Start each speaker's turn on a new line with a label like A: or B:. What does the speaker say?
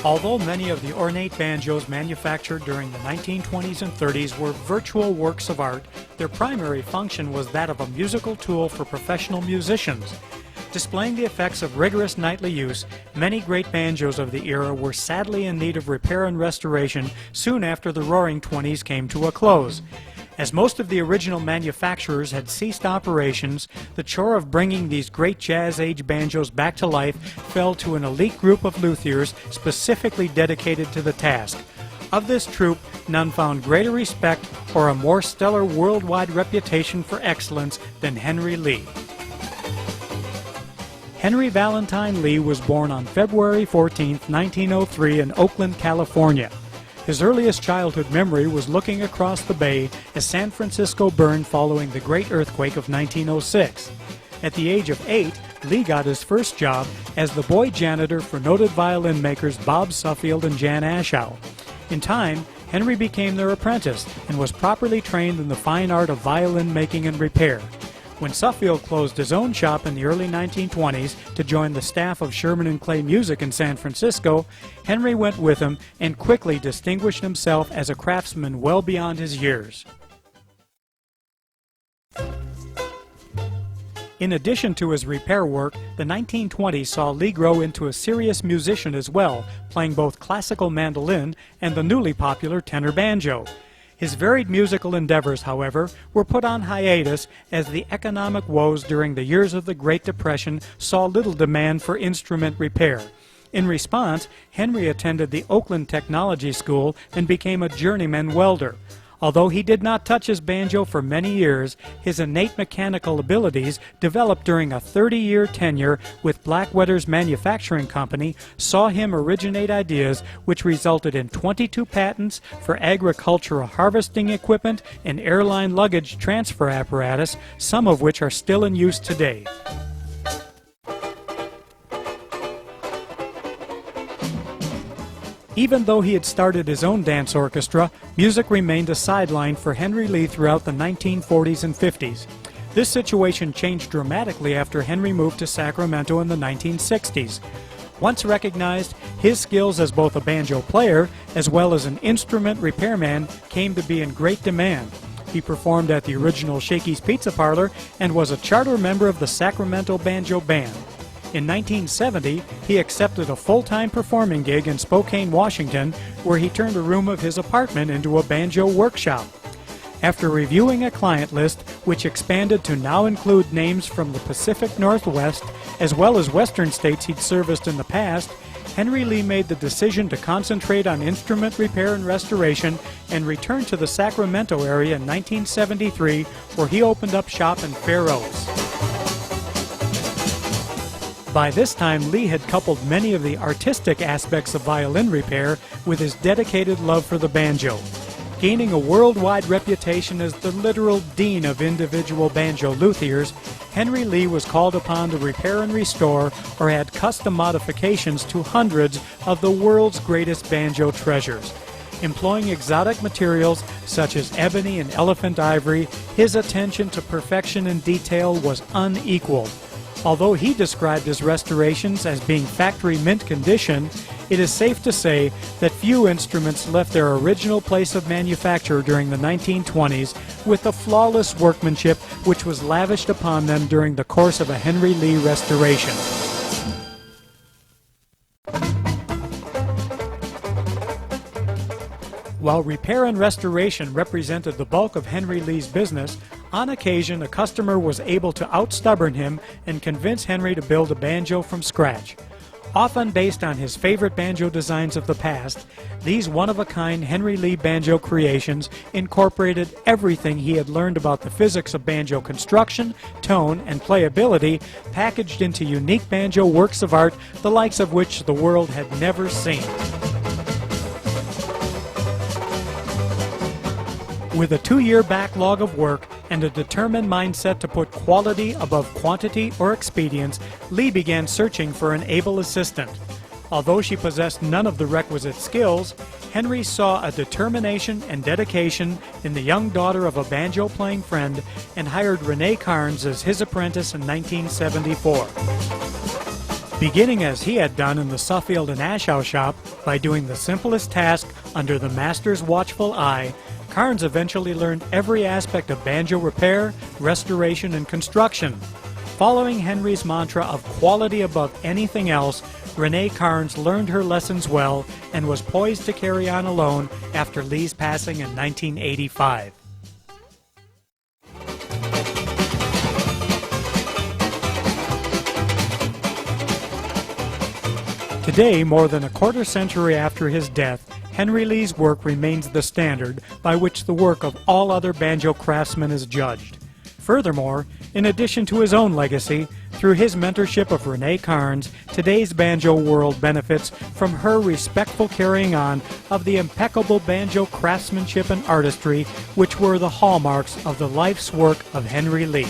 A: Although many of the ornate banjos manufactured during the 1920s and 30s were virtual works of art, their primary function was that of a musical tool for professional musicians. Displaying the effects of rigorous nightly use, many great banjos of the era were sadly in need of repair and restoration soon after the Roaring Twenties came to a close. As most of the original manufacturers had ceased operations, the chore of bringing these great jazz-age banjos back to life fell to an elite group of luthiers specifically dedicated to the task. Of this troupe, none found greater respect or a more stellar worldwide reputation for excellence than Henry Lee. Henry Valentine Lee was born on February 14, 1903 in Oakland, California. His earliest childhood memory was looking across the bay as San Francisco burned following the great earthquake of 1906. At the age of 8, Lee got his first job as the boy janitor for noted violin makers Bob Suffield and Jan Aschow. In time, Henry became their apprentice and was properly trained in the fine art of violin making and repair. When Suffield closed his own shop in the early 1920s to join the staff of Sherman & Clay Music in San Francisco, Henry went with him and quickly distinguished himself as a craftsman well beyond his years. In addition to his repair work, the 1920s saw Lee grow into a serious musician as well, playing both classical mandolin and the newly popular tenor banjo. His varied musical endeavors, however, were put on hiatus as the economic woes during the years of the Great Depression saw little demand for instrument repair. In response, Henry attended the Oakland Technology School and became a journeyman welder. Although he did not touch his banjo for many years, his innate mechanical abilities developed during a 30-year tenure with Blackwetter's Manufacturing Company saw him originate ideas which resulted in 22 patents for agricultural harvesting equipment and airline luggage transfer apparatus, some of which are still in use today. Even though he had started his own dance orchestra, music remained a sideline for Henry Lee throughout the 1940s and 50s. This situation changed dramatically after Henry moved to Sacramento in the 1960s. Once recognized, his skills as both a banjo player as well as an instrument repairman came to be in great demand. He performed at the original Shakey's Pizza Parlor and was a charter member of the Sacramento Banjo Band. In 1970, he accepted a full-time performing gig in Spokane, Washington, where he turned a room of his apartment into a banjo workshop. After reviewing a client list, which expanded to now include names from the Pacific Northwest, as well as western states he'd serviced in the past, Henry Lee made the decision to concentrate on instrument repair and restoration and returned to the Sacramento area in 1973, where he opened up shop in Fair Oaks. By this time, Lee had coupled many of the artistic aspects of violin repair with his dedicated love for the banjo. Gaining a worldwide reputation as the literal dean of individual banjo luthiers, Henry Lee was called upon to repair and restore or add custom modifications to hundreds of the world's greatest banjo treasures. Employing exotic materials such as ebony and elephant ivory, his attention to perfection and detail was unequaled. Although he described his restorations as being factory mint condition, it is safe to say that few instruments left their original place of manufacture during the 1920s with the flawless workmanship which was lavished upon them during the course of a Henry Lee restoration. While repair and restoration represented the bulk of Henry Lee's business, on occasion a customer was able to outstubborn him and convince Henry to build a banjo from scratch. Often based on his favorite banjo designs of the past, these one-of-a-kind Henry Lee banjo creations incorporated everything he had learned about the physics of banjo construction, tone, and playability, packaged into unique banjo works of art, the likes of which the world had never seen. With a 2-year backlog of work and a determined mindset to put quality above quantity or expedience, Lee began searching for an able assistant. Although she possessed none of the requisite skills, Henry saw a determination and dedication in the young daughter of a banjo-playing friend and hired Renee Carnes as his apprentice in 1974. Beginning as he had done in the Suffield and Ashow shop, by doing the simplest task under the master's watchful eye, Carnes eventually learned every aspect of banjo repair, restoration, and construction. Following Henry's mantra of quality above anything else, Renee Carnes learned her lessons well and was poised to carry on alone after Lee's passing in 1985. Today, more than a quarter century after his death, Henry Lee's work remains the standard by which the work of all other banjo craftsmen is judged. Furthermore, in addition to his own legacy, through his mentorship of Renee Carnes, today's banjo world benefits from her respectful carrying on of the impeccable banjo craftsmanship and artistry which were the hallmarks of the life's work of Henry Lee.